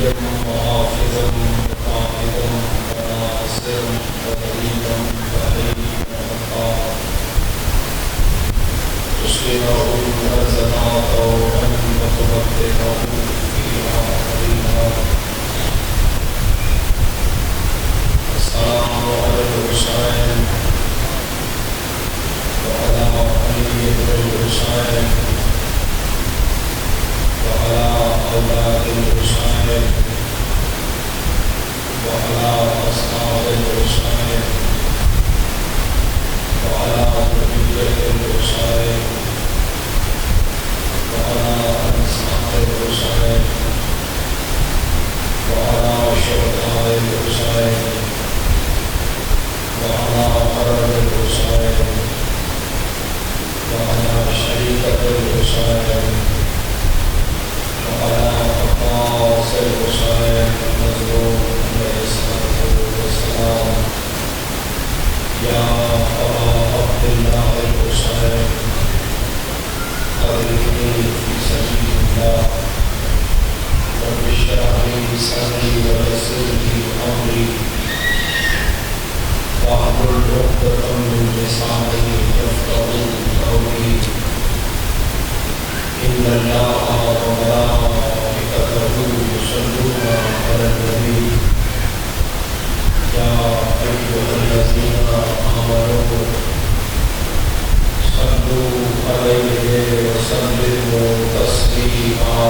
وحافظا وقائدا وناصرا ودليلا وعليا وقارا تسقيه الأرزنا طوعا وتبدله فيها قليلا. السلام على الحسين وعلى علي بن الحسين وعلى أولاد الحسين وعلى أصحاب الحسين وعلى ذرية الحسين وعلى أنصار الحسين وعلى شهداء الحسين وعلى قرب الحسين وعلى شريكة الحسين وعلى أقاص الحسين المظلوم عليه الصلاة والسلام. يا أبا عبد الله الحسين أدركني في سبيل الله رب اشرح لي صدري ويسر لي أمري واحلل عقدة من لساني يفقهوا قولي. إن الله وملائكته يصلون على النبي يا أيها الذين آمنوا صلوا عليه وسلموا تسليما.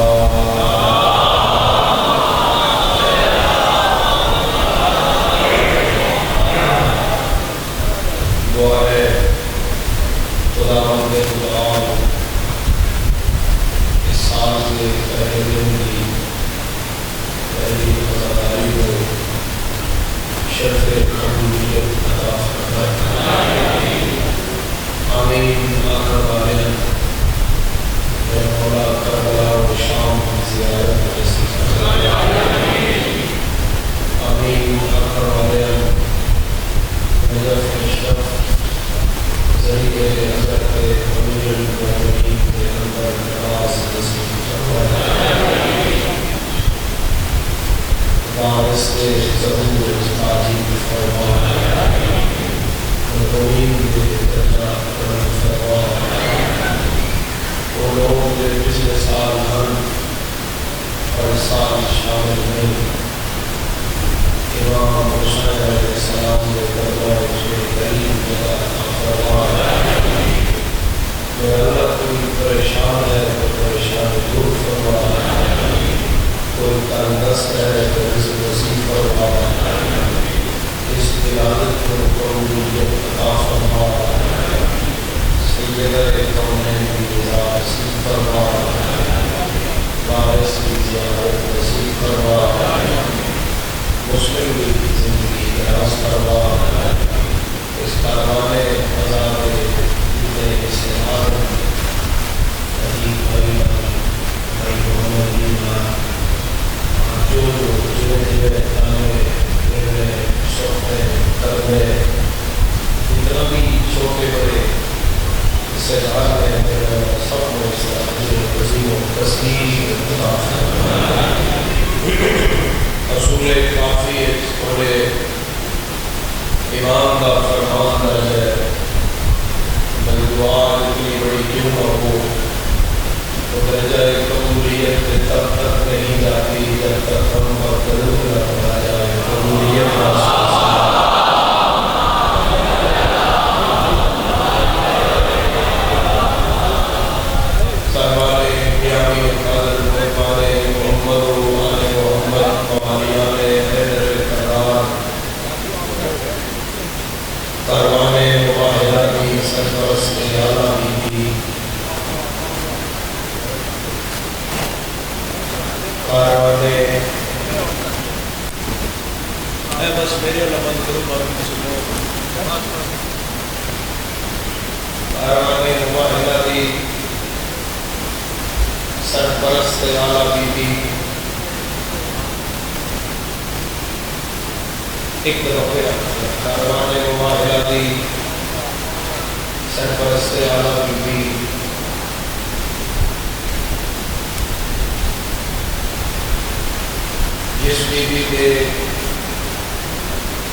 جس بی بی کے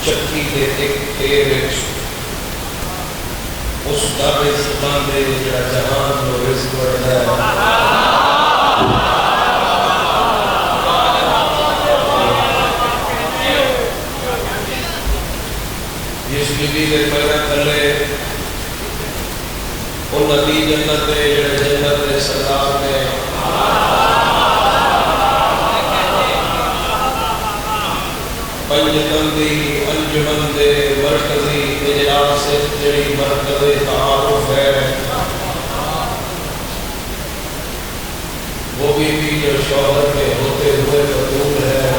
چکی کے ایک پیر اس دعوے زبان دے جڑا جہان و رزق وڑتا ہے جس بی بی کے پیرہ تھلے ان نبی جنت دے جڑے جنت دے سردار نے پنجتن دی انجمن دے مرکزی اجلاس سے جڑی مرکز تعارف ہے وہ بھی جو شوہر کے ہوتے ہوئے مطلوب ہے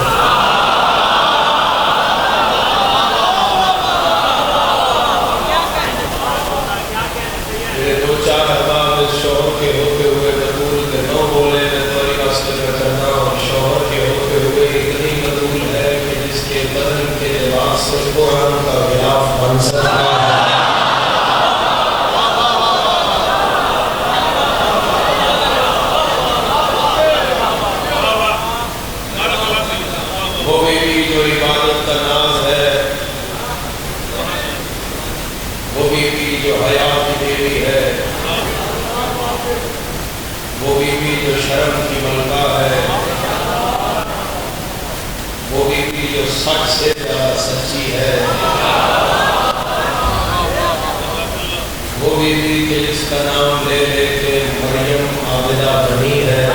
میرے دو چار احباب شوہر کے ہوتے ہوئے مطلوب کے نو بولے میں توری واسطے میں کرنا اور شوہر کے ہوتے ہوئے اتنی مطلوب ہے کہ جس کے بدن کے لباس سے قرآن کا غلاف بن سکتا ہے وہ بیوی جو عبادت کا ناز ہے وہ بیوی جو حیا کی بیوی ہے وہ بیوی جو شرم کی ملکہ ہے وہ بیوی جو سچ سے زیادہ سچی ہے وہ بیوی کہ جس کا نام لے لے کے مریم عابدہ بنی ہے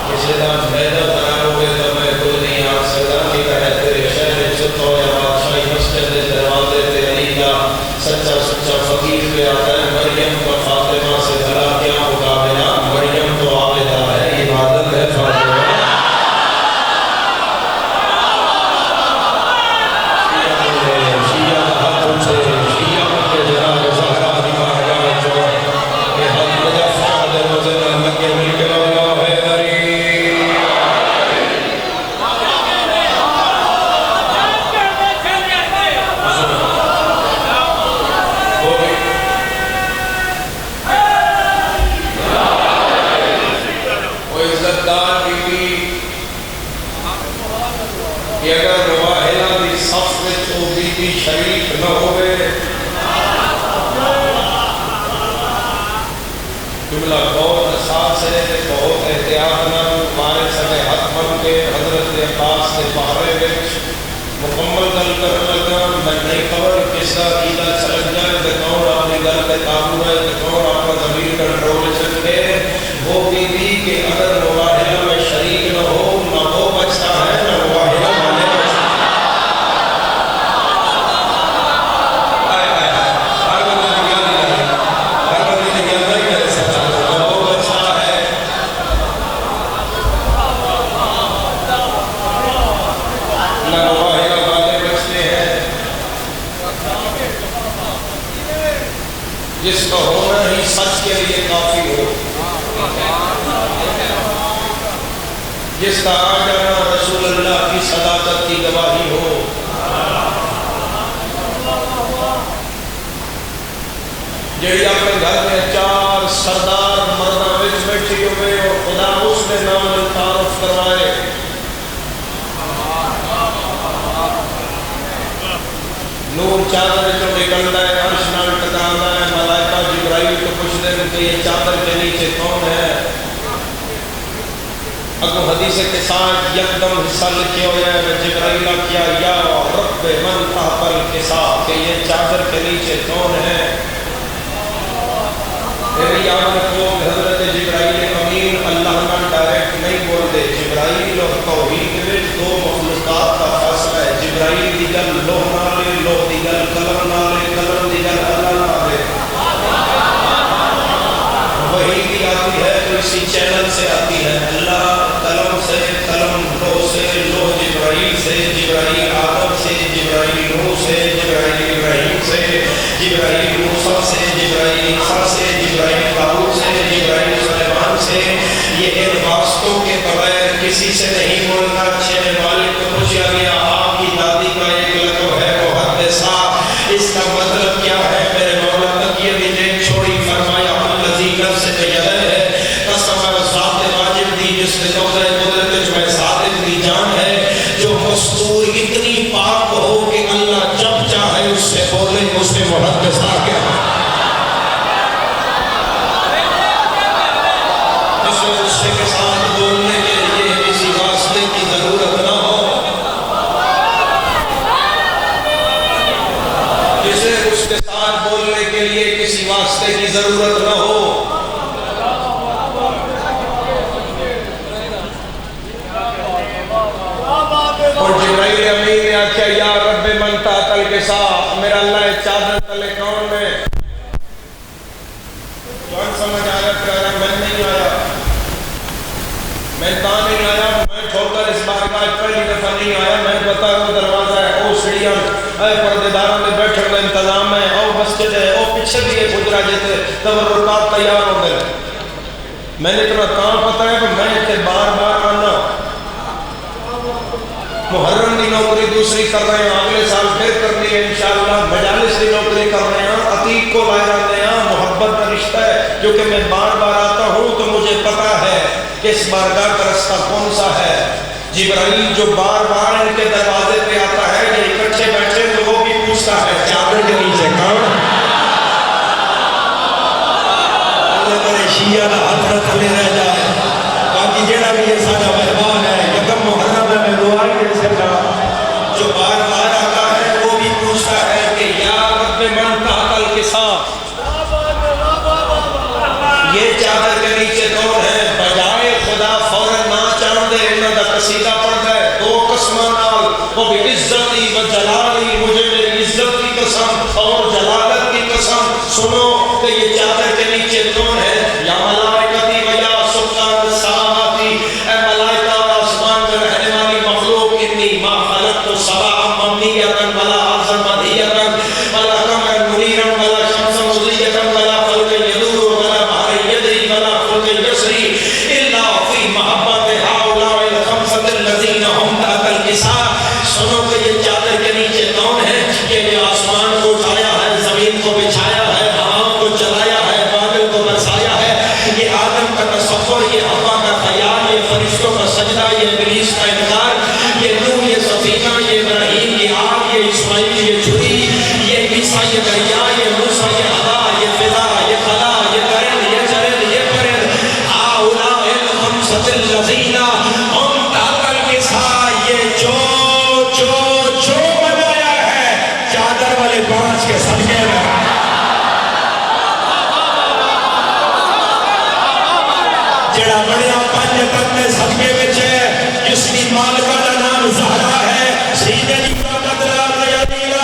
کسی نام پیدا بنا ہوئے تو میں کوئی نہیں آ سکتا کہ کہے تیرے شہر چھتو یا بادشاہی مسجد دروازے تے علی کا سچا سچا فقیر پہ آتا ہے مریم کا فاطمہ سے بھلا کیا مقابلہ مریم تو عابدہ ہے عبادت ہے فاطمہ شریف نہ ہوئے جملہ بہت احساس ہے بہت احتیاط نہ ہمارے سنے حق بن کے حضرت عباس کے بارے میں مکمل گل کرنے لگا میں نہیں خبر کس کا عقیدہ چلک جائے کہ کون اپنی گل پہ قابو ہے کہ کون اپنا ضمیر کنٹرول سکتے وہ بیوی کے اگر مباہلہ میں شریک نہ ہو نہ وہ بچتا ہے نہ مباہلہ والے جس کا ہونا ہی سچ کے لیے کافی ہو جس کا آ جانا رسول اللہ کی صداقت کی گواہی ہو جڑی اپنے گھر میں چار سردار مردہ وچ بیٹھی ہوئے اور خدا اس میں نام تعارف کروائے نور چادر جو نکلتا ہے عرش نال ٹکرانا ہے ملائکہ جبرائیل کو پوچھتے ہیں کہ یہ چادر کے نیچے کون ہے اگو حدیث کے ساتھ یکدم حصہ لکھے ہوئے ہیں جبرائیل کیا یا رب من تحت الکساء کہ یہ چادر کے نیچے کون ہے میری یاد رکھو حضرت جبرائیل امین اللہ نال ڈائریکٹ نہیں بولتے جبرائیل اور توحید میں دو مخلوقات کا فاصلہ ہے جبرائیل دی گل لوح نالے لوح دی گل قلم نالے قلم دی گل اللہ نالے وہی بھی آتی ہے تو اسی چینل سے آتی ہے اللہ قلم سے قلم لوح سے لوح جبرائیل سے جبرائیل آدم سے جبرائیل نوح سے جبرائیل ابراہیم سے جبرائیل موسیٰ سے جبرائیل عیسیٰ سے جبرائیل داؤد سے جبرائیل سلیمان سے یہ ان واسطوں کے بغیر کسی سے نہیں بولنا چھ مالک کو پوچھا گیا آپ کی دادی کا ایک لقب ہے محدثہ اس کا مطلب کیا ہے میرے مولا تک یہ بھی دیکھ چھوڑی فرمایا الذی نفس بیدہ ہے قسم ذات واجب دی جس نے قدرت میں کہاں نہیں آیا، میں چھوڑ کر اس بارگاہ پہلی دفعہ نہیں آیا، میں پتا وہ دروازہ ہے، او سڑیاں، اے پردیداروں میں بیٹھنے کا انتظام ہے، او مسجد ہے، او پیچھے بھی ایک حجرہ جیسے تبرکات تیار ہو گئے. میں نے اتنا کہاں پتا ہے کہ میں اتنے بار بار آنا. محرم کی نوکری دوسری کر رہے ہیں، اگلے سال پھر کرنی ہے انشاءاللہ. مجالس کی نوکری کر رہے ہیں، عتیق کو لائے جاتے ہیں. محبت کا رشتہ ہے جو کہ میں بار بار آتا ہوں تو مجھے پتا ہے کہ اس بارگاہ کا رستہ کون سا ہے. جبرائیل جو بار بار ان کے دروازے پہ آتا ہے، یہ اکٹھے بیٹھے تو وہ بھی پوچھتا ہے چادر کے نیچے کون. شیعہ کا حضرت تھلے رہ جائے. باقی جڑا بھی یہ سارا مہمان ہے یکم محرم میں دعا ہی دے سکتا. جو بار بار آتا ہے وہ بھی پوچھتا ہے کہ یا رب من تحت الکساء، یہ چادر کے نیچے کون ہے. بجائے خدا فوراً نہ چاند دے انہوں دا قصیدہ پڑھ دے دو قسمہ نال، وہ بھی عزتی و جلالی، مجھے میری عزت کی قسم اور جلالت کی قسم سنو کہ یہ چادر کے نیچے کون ہے. یا ملائکتی و یا سلطان السماواتی، اے ملائکہ اور آسمان میں رہنے والی مخلوق، انی ما خلقت سبعا مبنیۃ ولا ارضا مدحیۃ ولا قمرا منیرا ولا شمسا مضیۃ ولا فلکا یدور ولا بحر یجری ولا فلک یسری الا فی محبت ہؤلاء الخمسۃ الذین هم تحت الکساء. سنو کہ یہ چادر کے نیچے کون ہے. یہ آسمان کو اٹھایا ہے، زمین کو بچھایا ہے، ہواؤں کو چلایا ہے، بادل کو برسایا ہے. یہ آدم کا تصور، یہ حوا کا خیال، یہ فرشتوں کا سجدہ، یہ ابلیس کا انکار، یہ نوح، یہ سفینہ، یہ ابراہیم، یہ آگ، یہ اسماعیل، یہ چھری، یہ عیسیٰ، یہ دریا، یہ موسیٰ، یہ ہوا، یہ فضا، یہ خلا، یہ کرن، یہ چرن، یہ پرن. ہؤلاء الخمسۃ الذین هم تحت الکساء. یہ جو بنایا ہے چادر والے پانچ کے صدقے میں. جڑا بڑیا پانچ بندے صدقے وچ ہے، جس کی مالکہ دا نام زہرا ہے، سیدھے دی طاقت لا یدی لا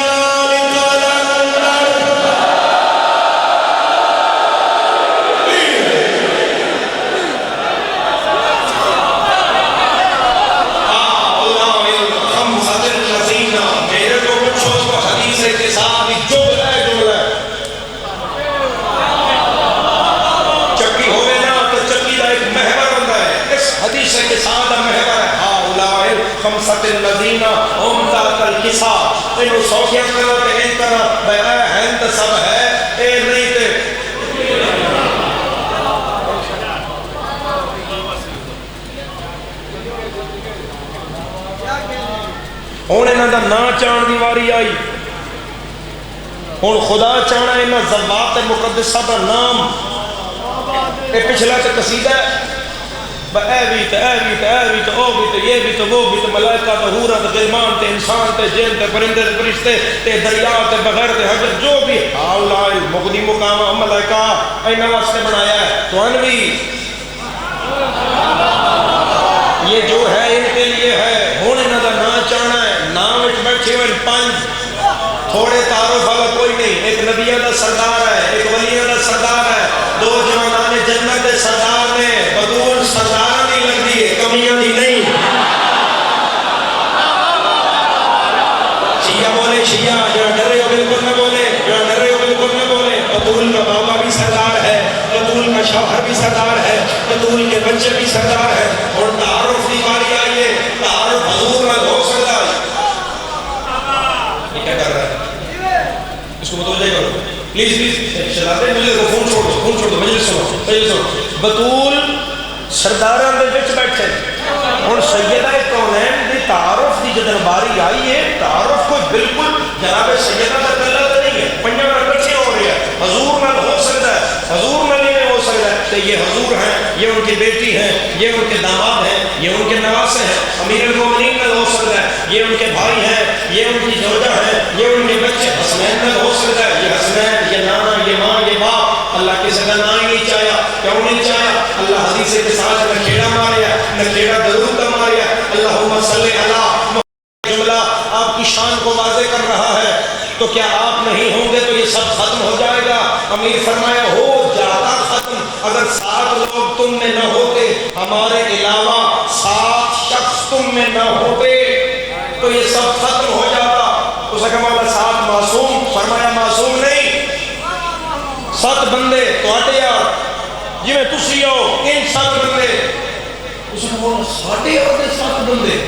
میرے کو پوچھو تو حدیث کے ساتھ جملہ ہے جملہ. چکی ہوئے نا تو چکی کا ایک محور ہوتا ہے، اس حدیث کے ساتھ محور ہے. ہؤلاء الخمسۃ الذین هم تحت الکساء. انہوں سوکھیت کرو کہ ان طرح بے ہند سب ہے، اے نہیں تے ہوں انہوں دا نا چان دی واری آئی. ہوں خدا چاہنا انہوں ذوات مقدسہ دا نام. اے پچھلا تو قصیدہ ہے، اے بھی تو اے بھی تو اے بھی تو او بھی تو یہ بھی تو وہ بھی تو ملائکہ تو حورا تو غلمان تے انسان تے جن تے پرندے تے فرشتے تے دریا تے بغیر تے حجر جو بھی ہؤلاء مقدی مقام ملائکہ انہاں واسطے بنایا ہے. تو ان بھی یہ جو ہے ان کے لیے ہے. ہوں انہوں دا نا چاہنا ہے. نام وچ بیٹھے ہوئے پانچ، تھوڑے تعارف والا کوئی نہیں. ایک نبیہ دا سردار ہے، ایک ولیہ دا سردار ہے، دو جوانان جنت دے سردار نے. بدول سردار نہیں لگتی ہے، کمیاں دی نہیں. شیعہ بولے شیعہ، جو ڈرے ہو بالکل نہ بولے، جو ڈرے ہو بالکل نہ بولے. بدول کا بابا بھی سردار ہے، بدول کا شوہر بھی سردار ہے، بدول کے بچے بھی سردار ہے. اور تعارف کی باری آئی ہے، تعارف حضور میں ہو سکتا ہے. یہ کیا کر رہا ہے؟ اس کو متوجہ کرو پلیز پلیز. شرابے مجھے فون چھوڑ دو، فون چھوڑ دو، مجھے سنو. بطول سرداراں دے وچ بیٹھے. ہن سیدہ کونین دی تعارف دی جدن باری آئی ہے، تعارف کوئی بالکل جناب سیدہ کا کلا تو نہیں ہے، پنجاں نال کٹھے ہو رہے ہیں. حضور نال ہو سکتا ہے، حضور نال نہیں ہو سکتا ہے. تو یہ حضور ہیں، یہ ان کی بیٹی ہیں، یہ ان کے داماد ہیں، یہ ان کے نواسے ہیں. امیر المومنین نال ہو سکتا ہے، یہ ان کے بھائی ہیں، یہ ان کی زوجہ ہیں، یہ ان کے بچے. حسنین نال ہو سکتا ہے، یہ حسنین، یہ نانا، یہ ماں، یہ باپ. اللہ کسی کا نام ہی نہیں چاہیا. کیوں نہیں چاہیا؟ اللہ حدیث کے ساتھ نکھیڑا ماریا، نکھیڑا ضرور کا ماریا. اللہم صلی علی جملہ آپ کی شان کو واضح کر رہا ہے. تو کیا آپ نہیں ہوں گے تو یہ سب ختم ہو جائے گا؟ امیر فرمایا ہو جاتا ختم. اگر 7 لوگ تم میں نہ ہوتے، ہمارے علاوہ 7 شخص تم میں نہ ہوتے تو یہ سب ختم ہو جاتا۔ اس نے کہا مولا 7 معصوم؟ فرمایا معصوم نہیں، 7 بندے تواڈے یار جویں تسی ہو، ان 7 بندے۔ اس نے کہا مولا ساڈے اور 7 بندے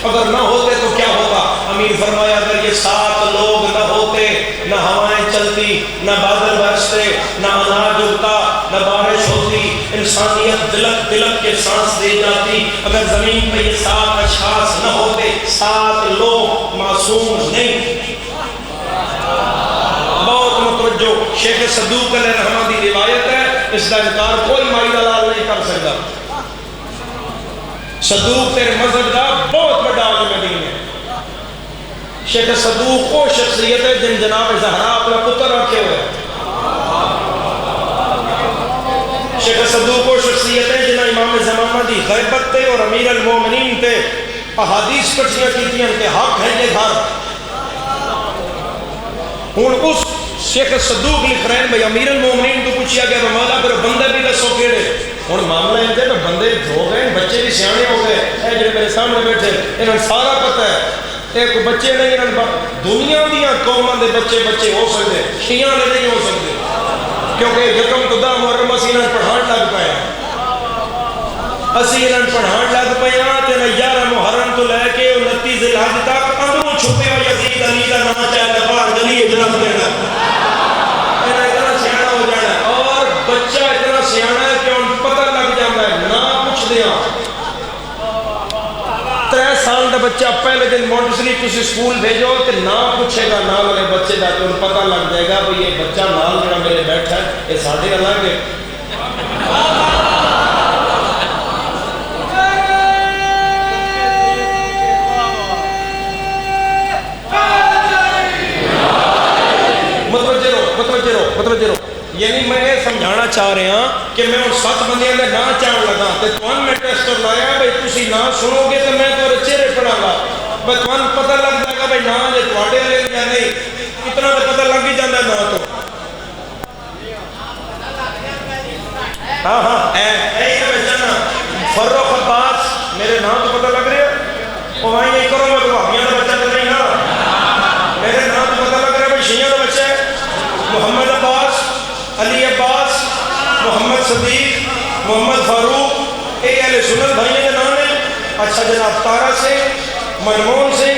اگر نہ ہوتے تو کیا ہوتا؟ امیر فرمایا اگر یہ 7 لوگ نہ ہوتے، نہ ہوائیں چلتی، نہ بادل برستے، نہ اناج اگتا، نہ بارش ہوتی، انسانیت دلک دلک کے سانس دے جاتی۔ اگر زمین پہ یہ 7 اشخاص نہ ہوتے، 7 لوگ معصوم نہیں۔ بہت متوجہ، شیخ صدوق علیہ رحمہ دی روایت ہے، اس کا انکار کوئی مائی دلال نہیں کر سکتا۔ صدوق تیرے مذہب دا بہت بڑا عالم دین ہے۔ شیخ صدوق وہ شخصیت ہے جن جناب زہرا اپنا پتر رکھے ہوئے۔ شیخ صدوق وہ شخصیت ہے جنہاں امام زمانہ دی غیبت تے اور امیر المومنین تے احادیث کٹھیاں کیتیاں کہ حق ہے یہ گھر۔ ہن اس شیخ صدوق لکھ رہے ہیں بھئی امیر المومنین تو پوچھیا گیا مولا پھر بندے بھی دسو کیڑے؟ ہن معاملہ ہے کہ بندے ہو گئے، بچے بھی سیانے ہو گئے، اے جڑے میرے سامنے بیٹھے انہاں سارا پتہ ہے، ایک بچے نہیں، انہاں دنیا دیاں قوماں دے بچے ہو سکتے، شیعہ دے نہیں ہو سکتے، کیونکہ یکم خدا محرم اسی انہاں پڑھان لگ پایا، اسی انہاں پڑھان لگ پایا تے 11 محرم تو لے کے 29 ذی الحج تک اندروں چھپے ہوئے یزید علی دا نام چاہے باہر گلی اجلاس دینا، انہاں اتنا سیانا ہو جانا، اور بچہ اتنا سیانا ہے کہ ان پتہ لگ جاتا ہے نہ پوچھ دیا۔ 3 سال دا بچہ پہلے دن مونٹسری کسی سکول بھیجو تو نہ پوچھے گا نال والے بچے دا، تو ان پتہ لگ جائے گا بھئی یہ بچہ نال جڑا میرے بیٹھا ہے یہ ساڈے الگ ہے۔ متوجہ رہو، یعنی میں یہ سمجھانا چاہ رہا ہوں کہ میں ان 7 بندیاں نے نہ چاہن لگا تے تمہیں میں ٹیسٹ لایا بھئی تسی نہ سنو گے تو میں تمہارے چہرے پڑھا گا، بھئی تمہیں پتہ لگ جائے گا بھئی نہ یہ تواڈے والے یا نہیں، اتنا تو پتہ لگ ہی جاتا ہے نہ تو۔ ہاں اے بچانا فروخ عباس میرے نام تو پتہ لگ رہا ہے، وہ وہاں یہ کرو میں تو بھابیاں کا بچہ تو نہیں نا، میرے نام تو پتہ لگ رہا ہے بھئی شیعہ کا بچہ ہے، محمد عباس، علی عباس، محمد صدیق، محمد فاروق، ایک اہل سنت بھائیوں کے نام ہیں۔ اچھا جناب تارا سے، منمون سے،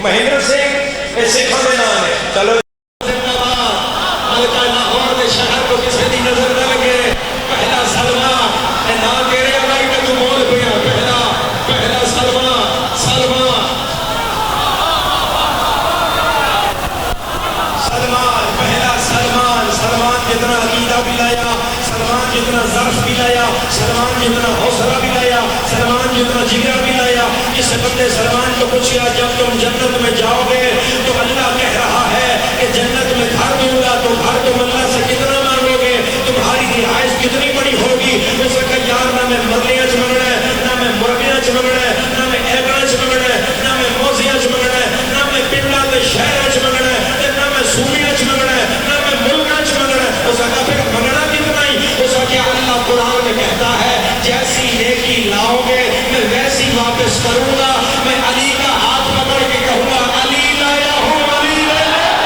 مہندر سے، یہ سکھوں کے نام ہیں۔ چلو شہر کو کسی دی نظر نہ لگے، پہلا سلمہ اے نا تیرے بھائی میں تو مول پیا، پہلا سلمہ سلمان جتنا عقیدہ بھی لایا، سلمان جتنا ظرف بھی لایا، سلمان جتنا حوصلہ بھی لایا، سلمان جتنا جگر بھی لایا۔ اس بندے سلمان کو پوچھا جب تم جنت میں جاؤ گے تو اللہ کہہ رہا ہے کہ جنت میں گھر دوں گا تو گھر تم اللہ سے کتنا مانگو گے، تمہاری رہائش کتنی بڑی ہوگی؟ اس نے کہا یار نہ میں مرلیاں چ منگنا ہے، نہ میں مرغیاں چ منگنا ہے، نہ میں ایگڑاں چ منگنا ہے، نہ میں موزیاں چ منگنا ہے، نہ میں پنڈاں تے شہراں چ منگنا ہے، نہ میں سومیاں چ منگنا ہے، نہ میں ملکاں چ منگنا ہے۔ اس نے کہا پھر منگنا کتنا ہی؟ اس نے کہا اللہ قرآن میں کہتا ہے جیسی نیکی لاؤ گے میں ویسی واپس کروں گا، میں علی کا ہاتھ پکڑ کے کہوں گا علی لایا ہوں، علی لایا ہوں۔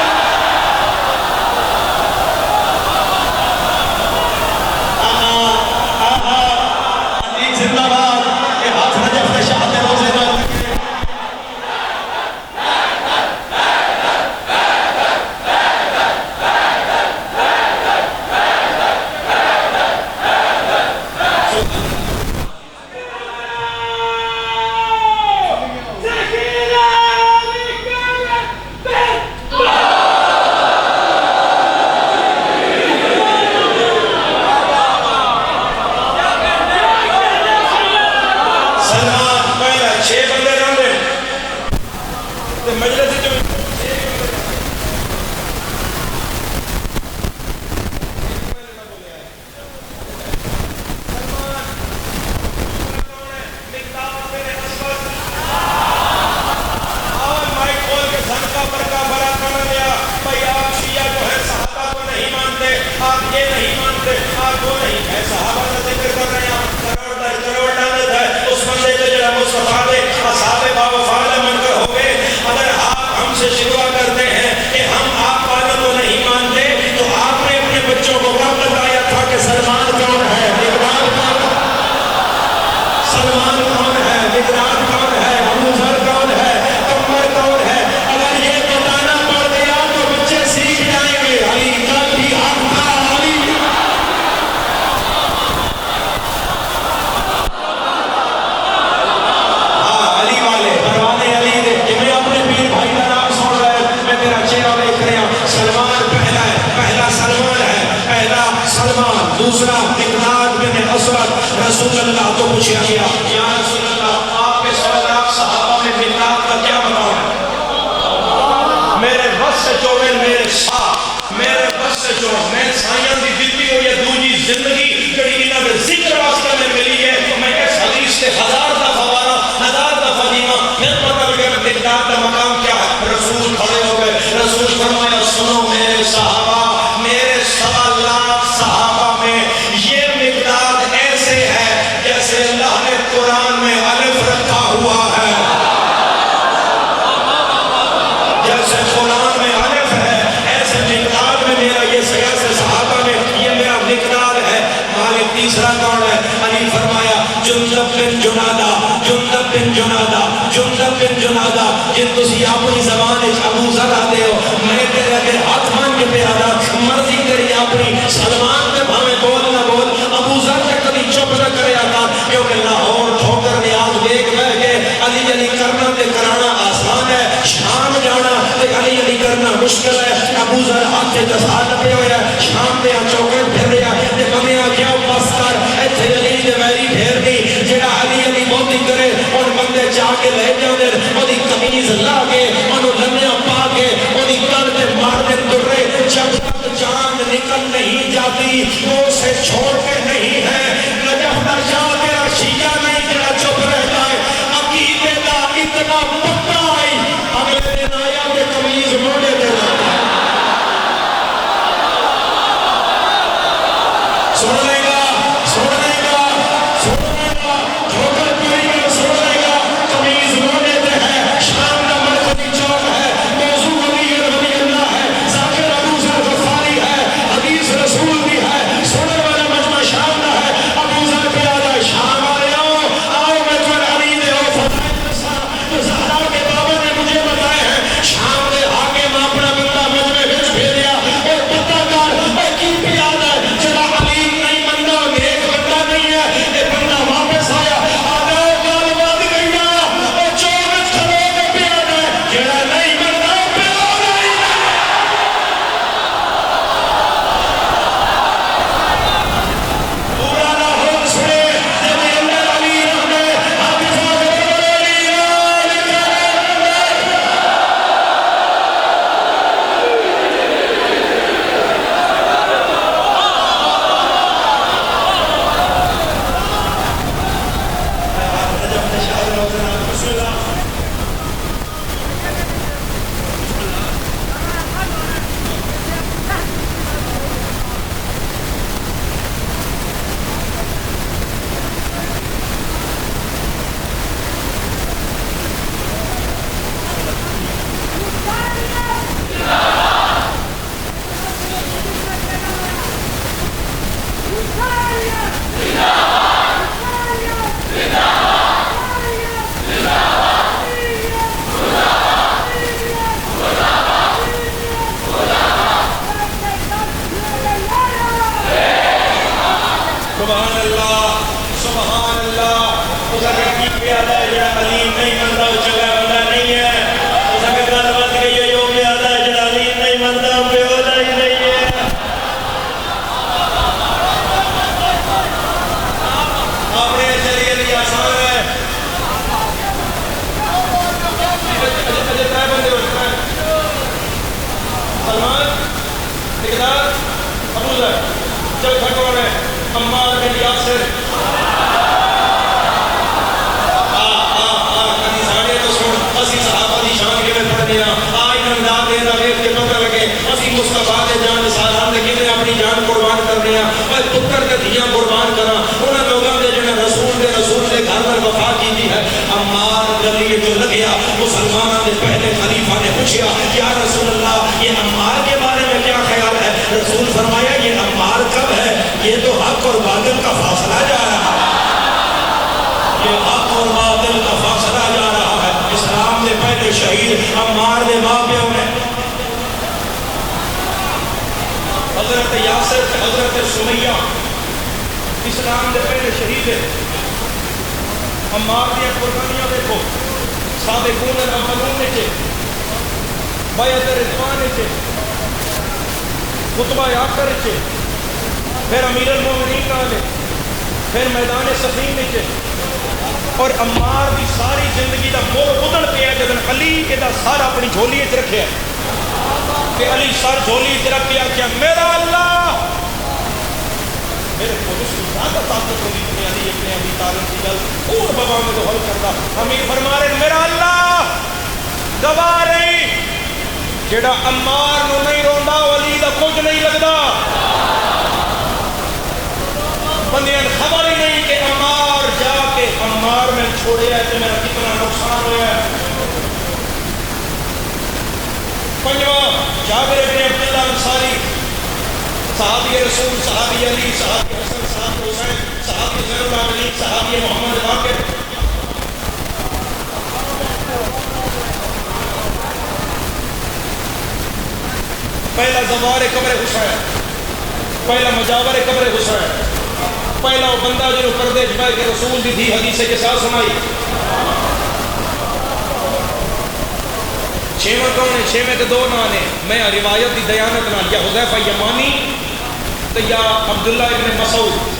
رسول اللہ تو پوچھا گیا یا رسول اللہ آپ کے 100 لاکھ صحابہ میں مقداد کا کیا مقام ہے؟ میرے بس سے جو میرے ساتھ میرے بس سے جو میں سائیاں دی دیتی ہوں یہ دوجی زندگی جڑی انہاں دے ذکر واسطے میں ملی ہے میں اس حدیث سے 1000 دفعہ وارا 1000 دفعہ دیما پھر پتہ لگا کہ مقداد کا مقام کیا ہے رسول کھڑے ہو گئے رسول فرمایا سنو میرے صحابہ میرے 100 لاکھ صحابہ میں یہ مقداد ایسے ہے جیسے اللہ نے قرآن میں الف رکھا ہوا ہے جیسے قرآن میں الف ہے ایسے مقداد میں میرا یہ سیاست صحابہ میں یہ میرا مقداد ہے مالک تیسرا کون ہے علی فرمایا جندب بن جنادہ جندب بن جنادہ جندب بن جنادہ جن تسی اپنی زبان ابو ذر آتے ہو میں تیرے اگر ہاتھ مان کے پیادا مرضی تیری اپنی سلمان میں بھامے بول نہ بول ابو ذر نے کبھی چپ نہ کرے آتا کیونکہ لاہور ٹھوکر نیاز دیکھ بہ کے علی علی کرنا تے کرانا آسان ہے شام جانا تے علی علی کرنا مشکل ہے ابو ذر ہاتھ سے دسا لپے ہوئے ہیں شام دے چوکر پھر رہا تے بندیاں کیا بس کر ایتھے علی دے ویری پھیر دی جڑا علی علی بہتی کرے اور بندے جا کے لے جاندے اودی قمیض لا کے اونوں لمیاں پا کے اودی کل تے مار دے ترے جب تک جان نکل نہیں جاتی وہ اسے چھوڑ کے نہیں ہے نجف دا شاہ تیرا شیعہ نہیں جڑا چپ رہتا ہے عقیدے دا اتنا پکا ہے اگلے دن آیا کہ قمیض موڑے دے سن لے گا سن لے گا سن لے گا ٹھوکر پوری گا سن لے گا قمیض موڑے دے ہے شام دا مرکزی چوک ہے موضوع علی رضی اللہ ہے ذاکر ابو ذر غفاری ہے حدیث رسول بھی ہے سننے والا مجمع شام دا ہے ابو ذر پہ آدھا شام آئے آؤ مجمع علی دے ہو فرمائے زہرا کے بابا نے مجھے بتائے ہیں شام دے حاکم اپنا بندہ مجمع بچ بھیجیا اور پتہ کر اور کی بھی آدھا ہے جڑا علی نہیں بندہ نیک بندہ نہیں ہے یہ بندہ واپس آیا آدھا گال بات گئی نا اور چوبت کھلو کے بھی آدھا ہے جڑا نہیں بندہ پہ آ رہی ہے پورا لاہور سنے جب اندر علی رہنے حافظہ بڑی سبحان اللہ اس اگر کی پیادہ ہے جڑا علی نہیں بندہ چلا بندہ نہیں ہے اس اگر گل بات گئی ہے جو پیادہ ہے جڑا علی نہیں بندہ پیادہ ہی نہیں ہے اپنے چلیے لئے آسان ہے اجھے ترائے بندے ہوئے سلمان مقداد ابو ذر چل کھٹو رہے عمار بن یاسر کبھی ساڑھے تو سن اسی صحابہ دی شان کے میں پڑھ دیا آئی نمداد دینا ویٹ کے پتہ لگے اسی مصطفیٰ دے جان سالان دے کنے اپنی جان قربان کر دیا اور پتر کے دھیاں قربان کرا انہیں لوگوں نے جنہیں رسول دے گھر پر وفا کی دی ہے عمار گلی جو لگیا مسلمانوں نے پہلے خلیفہ نے پوچھا یا رسول اللہ یہ عمار کے بارے میں کیا خیال ہے رسول فرمایا یہ عمار کب ہے یہ تو حق اور باطل کا فاصلہ جا رہا ہے یہ حق اور باطل کا فاصلہ جا رہا ہے اسلام نے پہلے شہید عمار نے ماں پیوں نے حضرت یاسر حضرت سمیہ اسلام نے پہلے شہید ہے عمار دیا قربانیاں دیکھو سابقون الاولون نے چھے بیعت رضوان نے چھے خطبہ آخر چھے پھر امیر المومنین کا لے پھر میدان صفین میں اور عمار کی ساری زندگی کا مول ادھر پیا جب علی یہ سر اپنی جھولی رکھے کہ علی سر جھولی رکھ کے آخیا میرا اللہ میرے کو زیادہ طاقت ہوگی تمہیں علی اپنے ابھی طالب کی گل اور بابا میں تو حل کرتا امیر فرما رہے میرا اللہ گواہ رہی جڑا عمار نو نہیں روندا علی دا کچھ نہیں لگتا بندیاں خبر ہی نہیں کہ عمار جا کے عمار میں چھوڑے ہے تو میرا کتنا نقصان ہوا ہے. پنجواں جابر بن عبداللہ انصاری صحابی رسول صحابی علی صحابی حسن صحابی حسین صحابی زین العابدین صحابی محمد باقر پہلا زوار قبر حسین پہلا مجاور قبر حسین پہلا وہ بندہ جنہوں پردے جبائے کے رسول دی تھی حدیث کے ساتھ سنائی. چھویں کون ہے؟ چھویں کے دو نام ہیں میں روایت دی دیانت نال یا حذیفہ یمانی تو یا عبداللہ ابن مسعود.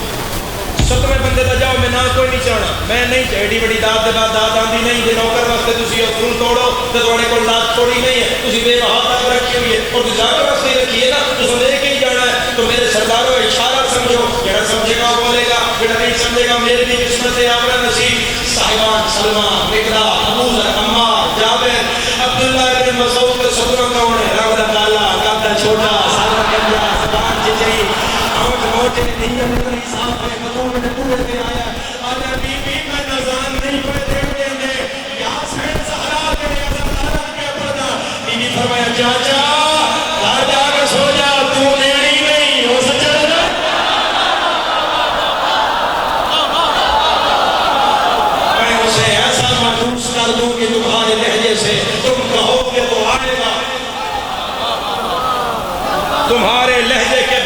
ستویں بندے دا جاؤ میں نہ کوئی نہیں چاہنا میں نہیں ایڈی بڑی داد دے بعد داد آندی نہیں جے نوکر واسطے تسی اصول توڑو تے تواڈے کول داد تھوڑی نہیں ہے تسی بے بہا تک رکھی ہوئی ہے اور گزارے واسطے رکھی ہے نا تسی لے کے ہی جانا ہے. تو میرے سرداروں اشارہ سمجھو جڑا سمجھے گا بولے گا جڑا نہیں سمجھے گا میری بھی قسمت ہے آپ کا نصیب. صاحبان سلمان مقداد ابو ذر عمار جابر عبداللہ ابن مسعود کے سترہ کون ہے؟ رب دا کالا قد چھوٹا سارا گندا زبان چچری آنکھ موٹے نہیں اتنی صاف ہے مطلوب نے پورے پہ آیا آجا بی بی میں نظام نہیں پہ دیکھ دیں گے یا سین سہرا کے ازادارہ کے پردہ بی بی فرمایا چاچا گھر جا کے سو جا تو نیڑی نہیں ہو سچا رہا میں اسے ایسا محسوس کر دوں کہ تمہارے لہجے سے تم کہو کہ تو آئے گا تمہارے لہجے کے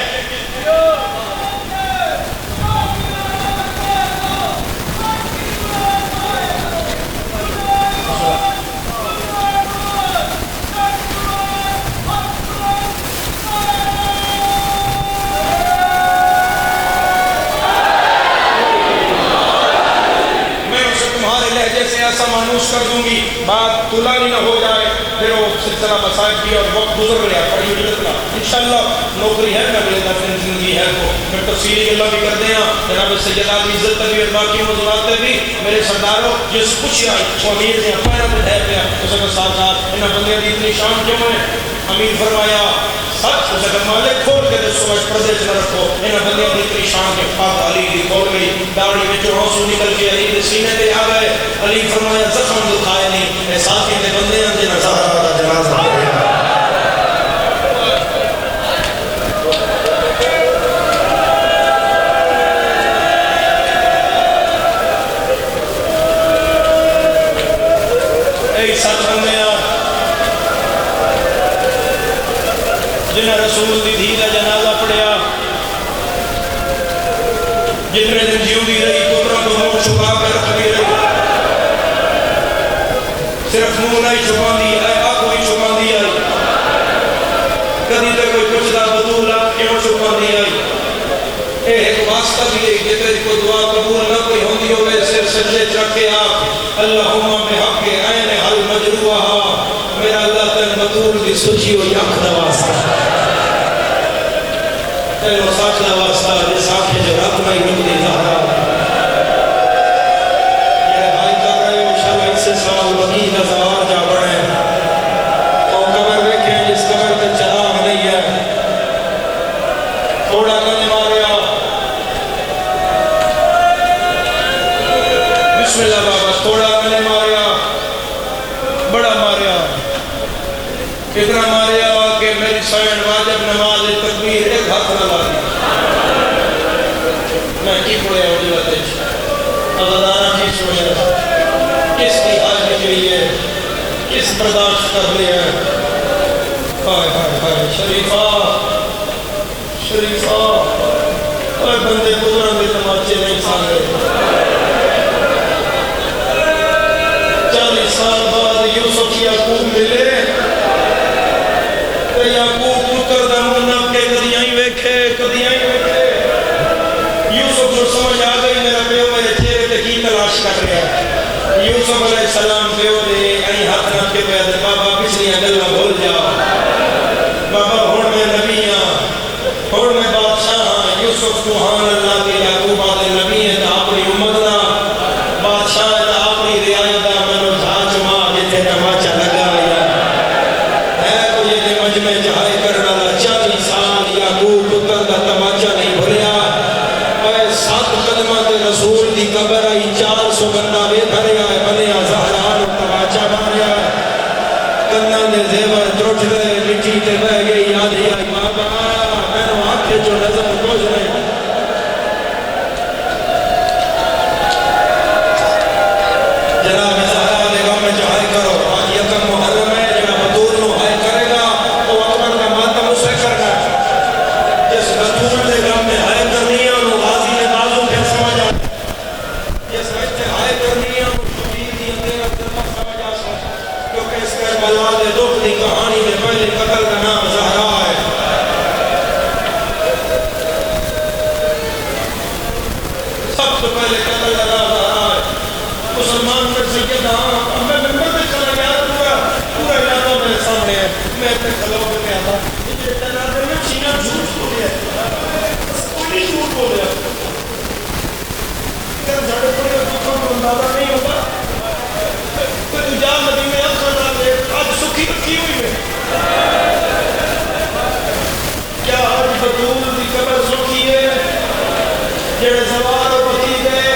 ایسا مانوس کر دوں گی بات طولانی نہ ہو جائے پھر وہ سلسلہ مسائل کی اور وقت گزر گیا پڑی اجرت کا انشاءاللہ نوکری ہے میں اگلے دفعہ زندگی ہے تو پھر تفصیلی اللہ بھی کر دیں جناب سیدہ کی عزت بھی اور باقی موضوعات پہ بھی میرے سرداروں جس کچھ وہ امیر نے اپنا پہ ٹھہر گیا اس کے ساتھ ساتھ انہیں بندے کی اتنی شان کیوں ہے امیر فرمایا سچ اسے کہ مالک کھول کے دس سمجھ پردے سے نہ رکھو انہیں بندے کی اتنی شان کے پاک علی کی کھول گئی داڑھی میں جو آنسو نکل کے علی کے سینے پہ آ گئے علی فرمایا زخم دکھائے نہیں اے ساتھی کے بندے ہیں جنہیں زہرا جنازہ جنہیں رسول دی دھی کا جنازہ پڑھیا جتنے دن جیوں دی رہی پتروں کو منہ چھپا کر رکھتی رہی صرف منہ نہیں چھپا دی ہے آنکھوں ہی چھپا دی ہے کدی تے کوئی پوچھتا بدول آپ کیوں چھپا دی ہے ایک واسطہ بھی ہے جتنے کو دعا قبول نہ کوئی ہوندی ہوئے صرف سجدے رکھے آپ اللہم بحق عین حل مجروحہ میرا اللہ تن مطول دی سوچی ہو یک دا واسطہ تیرو ساکھ دا واسطہ جس آنکھیں جو رات میں رکھنی زہرا یہ بھائی کر رہے ہو شاء اس سے سوال وقی کا زوار جا بڑھے تو قبر دیکھیں جس قبر پہ چراغ نہیں ہے تھوڑا نہ ماریا بسم اللہ بابا تھوڑا نہ ماریا بڑا ماریا اتنا ماریا کہ میری سائن واجب نماز تکبیر ایک ہاتھ نہ لگی میں کی پڑھے ہو جلتے ازادارہ کی سوچے کس کی حاجت کے لیے کس برداشت کر لیا ہائے ہائے ہائے شریفہ شریفہ اور بندے گزرن میں تماچے نہیں سانے 40 سال بعد یوسف یعقوب ملے یعقوب پتر دا منہ نب کے کدیاں ہی ویکھے یوسف کو سمجھ آ گئی یوسف علیہ السلام پیو دے کہیں ہاتھ رکھ کے پہ دے بابا پچھلی گلا بھول جاؤ بابا ہون میں نبی ہاں ہون میں بادشاہ ہاں یوسف سبحان اللہ کے یعقوب آدھے نبی ہے تا اپنی امت دا بادشاہ ہے تا اپنی رعایت دا منو جھانچ ماں جتے تماچا لگا یا ہے کوئی یہ مجمع جہائے کرنا لا 40 سال یعقوب پتر دا تماچا نہیں بھولیا اے 7 قدمہ دے رسول دی قبر آئی 400 بندہ بے دھریا ہے بنیا زہران و تماچا ماریا ہے کنہ دے زیور ترٹ گئے مٹی تے بہ گئی یاد ہی آئی بابا میں نے آنکھیں جو نظر کچھ نہیں جناب زہرا دے غم میں جہائے کرو آج یکم محرم ہے جناب بطور نو ہائے کرے گا تو اکبر کا ماتم اسے کرنا ہے جس بطور دے غم میں ہائے کرنی ہے انہوں غازی نے بازو پھر سمجھ آئے جس وقت ہائے کرنی ہے انہوں شبیر دی اندر اکتر سمجھ آئے کیونکہ اس کربلا دے دکھ دی کہانی میں پہلے قتل کا نام زہرا ہے سب سے پہلے قتل کا نام زہرا ہے مسلمان پر سید ہاں میں ممبر میں چلا گیا پورا علاقہ میرے سامنے ہے میں اپنے خلو پہ گیا تھا مجھے تنازع میں چینہ جھوٹ بولے ہے کوئی جھوٹ بولے ہے اگر زیادہ پڑے دکھوں کو اندازہ نہیں ہوتا کوئی اجاز نبی میں اب خانا دے آج سکھی رکھی ہوئی ہے کیا آج بطول دی قبر سکھی ہے جڑے سوار و بکی گئے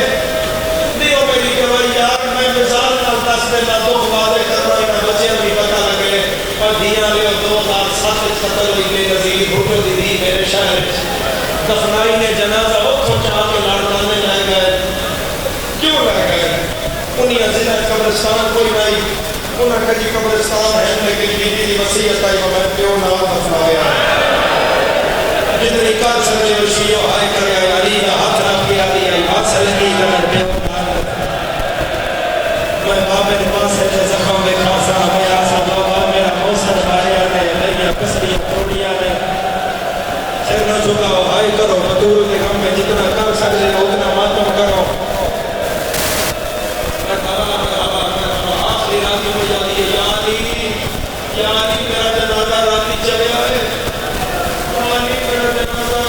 دیو میری قبر یار میں مثال نہ 10 دن نہ 2 وعدے کر رہا ہے بچے بھی پتہ لگے اور دیاں لے 2007 قتل ہوئی بے نظیر بھوٹو دی دی میرے شہر دفنائی نے جنازہ وہ کھوچا کے لڑکانے لائے گئے کیوں لائے گئے انہیں ضلع قبرستان کوئی نہیں انہاں کجی قبرستان ہے لیکن بیٹی دی وصیت آئی میں پیو نام دفنایا جتنی کر سکے وشیو آئے کرے آئی علی ہاتھ رکھ کے آئی ہاتھ سے لگی کرے پیو میں بابے نے پاس ہے زخم بے خاصا میں آسا بابا میرا موسر باریا نے میرا کسری توڑیا نے سر نہ جھکاؤ آئی کرو بطور کے غم میں جتنا کر سکتے اتنا ماتم کرو آخری راتی ہو جاتی ہے یا علی میرا جنازہ راتی چلے آئے علی میرا جنازہ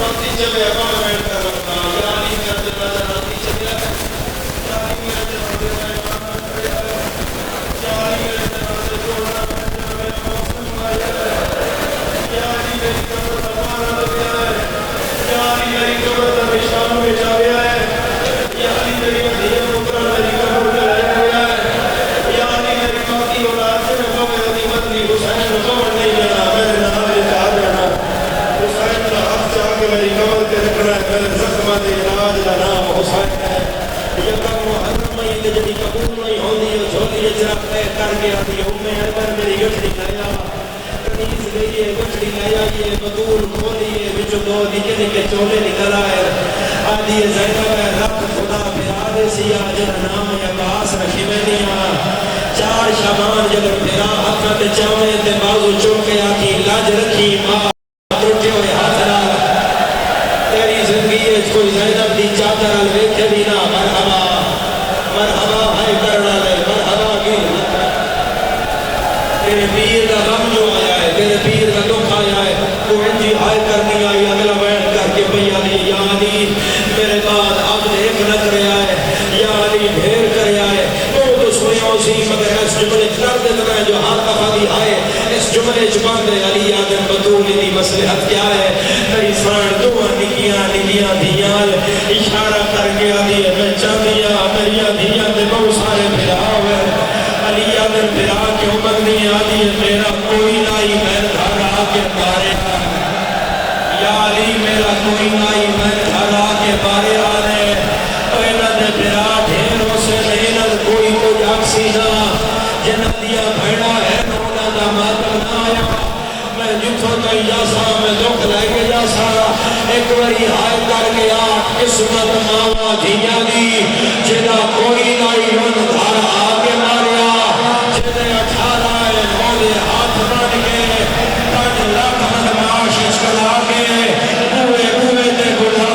راتی چلے آئے میں کر رکھتا یا علی میرا جنازہ راتی چلے آئے یا علی میرا جنازہ یا علی میرا جنازہ جوڑنا میرا موسم آیا یا علی میری قبر زمانہ لگیا ہے یا علی میری قبر دمشان میں جاویا ہے یا علی میری مدینہ مکرم میری قبر میں لیا گیا ہے یا علی میری باقی اولاد سے میں قبر دی مدنی حسین قبر نہیں جانا میرے نام لے کہا جانا حسین کا ہاتھ چاہ کے میری قبر کے رکھنا ہے میرے زخمہ دے علاج کا نام حسین ہے یکم محرم میں یہ جدی قبول نہیں ہوندی ہے جھولی اجرا پہ کر کے آتی امے اکبر میری گٹھڑی لایا کنیز گئی ہے گٹھڑی لایا یہ بدول کھولی ہے بچو دو نکے نکے چولے نکل آئے آدھی زینب ہے رب خدا پیارے سی آجر نام عباس رکھی میں نہیں 4 شبان جب پھرا حقت چاوے تے بازو چوکے آکی لاج رکھی ماں ترٹے ہوئے ہاتھ نہ تیری زندگی ہے کوئی زینب دی چادر الویکھے بھی نہ مرحبا مرحبا بھائی کرنا لے مرحبا کی تیرے پیر کا غم جو آیا ہے تیرے پیر کا دکھ آیا ہے تو انجی ہائے کرنی آئی اگلا بیٹھ کر کے بھئی علی یا علی میرے بعد عبد ایک نہ کرے آئے یا علی ڈھیر کرے آئے تو سنیا اسی مگر اس جملے کر دیتا ہے جو ہاتھ دفعہ دی آئے اس جملے چپان دے علی آدم بطولی دی مصلحت کیا ہے میری سان دعا نکیاں دیال اشارہ کر کے آدھی ہے میں چاندیا میری دیال دے بہت سارے پھرا ہوئے علی آدم پھرا کے عمر نہیں آدھی ہے میرا کوئی لائی میں گھر آکے پارے یا علی میرا کوئی لائی میں گھر آکے پارے آنے پہلا دے پھرا ڈھیروں سے نہیں کوئی عکسی نہ جنہ دیا بھیڑا ہے نونا دا ماتم نہ آیا میں جتوں تو جاسا میں دکھ لے کے جاسا ایک باری ہائے کر گیا قسمت ماما دھیا دی جنہ کوئی لائی من دھار آگے ماریا جنہ 18 نونے ہاتھ بن گئے 5 لاکھ من معاش چلا گئے بوئے تے گلا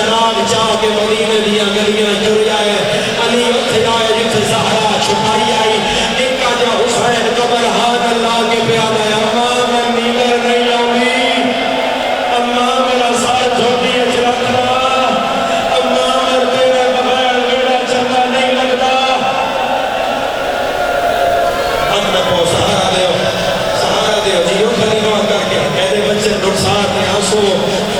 چراغ جا کے مدینے دیا گلیاں جڑ جائے علی اتھے آئے جتھے زہرا چھپائی آئی نکا جا حسین قبر ہاتھ اللہ کے پیادہ اماں میں نیلر نہیں آؤں اماں میرا سار جھوٹی اچھرکھنا اماں میں تیرے بغیر میرا چنگا نہیں لگتا ہم نے کو سہارا دیو جیو خلیمہ کر کے کہہ دے بچے نقصان نے آنسو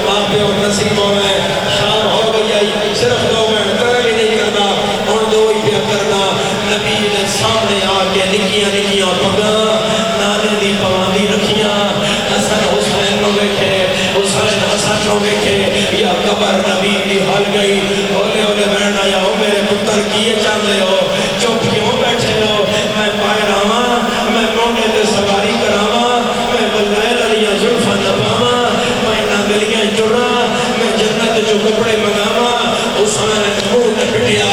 ماں پیو نصیبوں میں شام ہو گئی آئی صرف دو میں ترقی نہیں کرنا اور دو ہی پہ کرنا نبی نے سامنے آ کے نکیاں نکیاں پگا نانے دی پواندی رکھیاں حسن حسین نو بیٹھے حسین حسن نو بیٹھے یا قبر نبی دی حل گئی اولے اولے بہن آیا ہو میرے پتر کیے چاندے ہو چپ کیوں بیٹھے ہو میں پائے راما میں مونے دے سواری کراما میں بلائل علیہ ظلفہ نباما میں نہ گلیاں جڑا میں جنت جو کپڑے منگاما حسین منہ نے پٹیا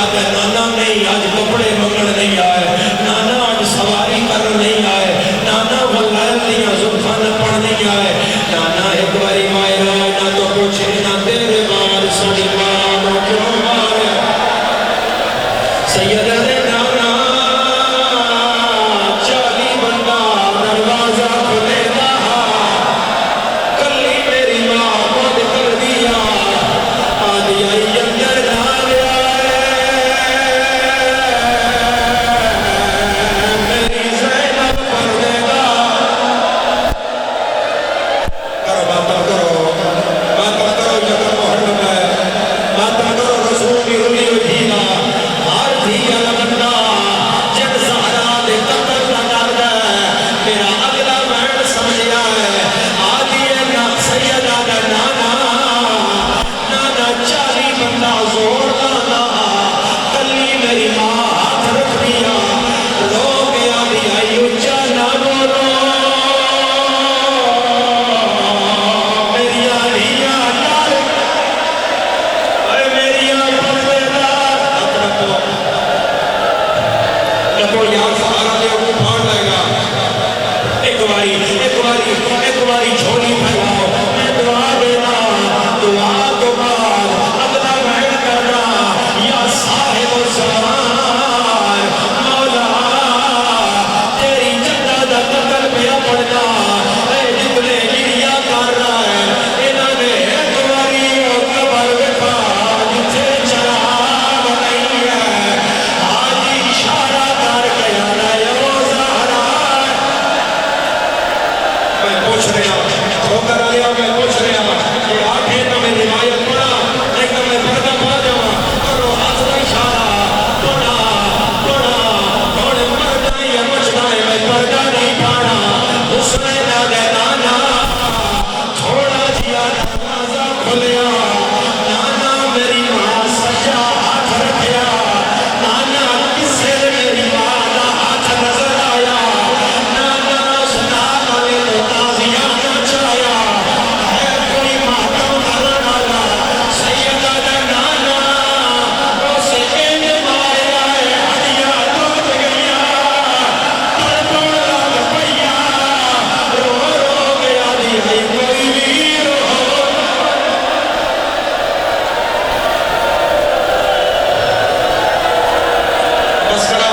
آدھے نانا نہیں آج کپڑے منگن نہیں آئے نانا آج سواری کرن نہیں آئے نانا بلائل علیہ ظلفہ نپڑ نہیں آئے نانا ایک باری مائرہ نہ تو پوچھے نہ تیرے بار سڑی مانو کیوں مارے سید نے نانا چالی بندہ دروازہ کھلے رہا کلی میری ماں بند کر دیا آدھی آئی اندر ڈال آئے میری زینب پردے گا کرو باتاں کرو جگہ محرم ہے باتاں کرو رسول کی روی وجینا ہر دیا لگنا جب زہرا دے قتل نہ درد ہے میرا اگلا بہن سمجھیا ہے آدھی ہے نا سیدہ دا نانا نانا چالی بندہ زور لانا کلی میری ماں ہاتھ رکھ دیا رو گیا بھی آئی اچھا نہ بولو میری آلیاں یار اے میری آلیاں پردے دار ہاتھ رکھو لکھو یہاں سہارا دے وہ پھاڑ لے گا ایک باری جھولی پھیلاؤ میں دعا دینا دعا تو بعد اگلا بہن کرنا یا صاحب الزمان مولا تیری جدہ دا قتل پیا پڑنا اے جبلے گریا کر رہا ہے انہاں نے ایک باری اور قبر وکھا جتھے چراغ نہیں ہے آج اشارہ کر کے آنا یا زہرا میں پوچھ رہا ہو کر آیا میں پوچھ رہا کہ آنکھیں تو میں روایت پڑھا نہیں تو میں پردہ پا جاؤں کرو ہاتھ کا اشارہ پڑھا اور مر جائے یا مچ جائے میں پردہ نہیں پانا حسین دے نانا تھوڑا جیا دروازہ کھلیا نانا میری ماں سجا ہاتھ رکھیا نانا کسے میری ماں دا ہاتھ نظر آیا نانا سنا والے تو تازیاں نہ چایا ہے کوئی ماتم کرن والا سیدہ دا نانا اسے انج ماریا ہے ہڈیاں ٹوٹ گئیاں تڑپن لگ پئیاں رو گیا دی کوئی بھی رو بس کرا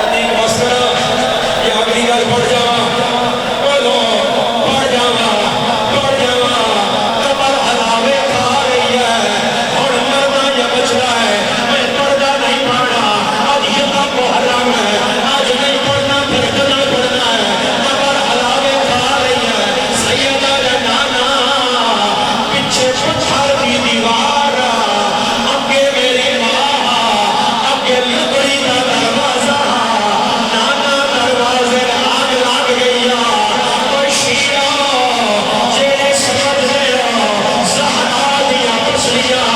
ادیق بس کرا یہ اگلی گل پڑھ جاواں بولو پڑھ جاواں قبر ہلاوے کھا رہی ہے ہن مرنا یا بچنا ہے میں پردہ نہیں پانا آج یہ محرم ہے آج نہیں پڑھنا پھر کل پڑھنا ہے قبر ہلاوے کھا رہی ہے سیدہ دا نانا پیچھے پتھر دی دیوار اگے میری ماں اگے لکڑی دا دروازہ نانا دروازے آگ لگ گئی کوئی شیعہ جیڑے سمجھ لے زہرا دیا پسلیاں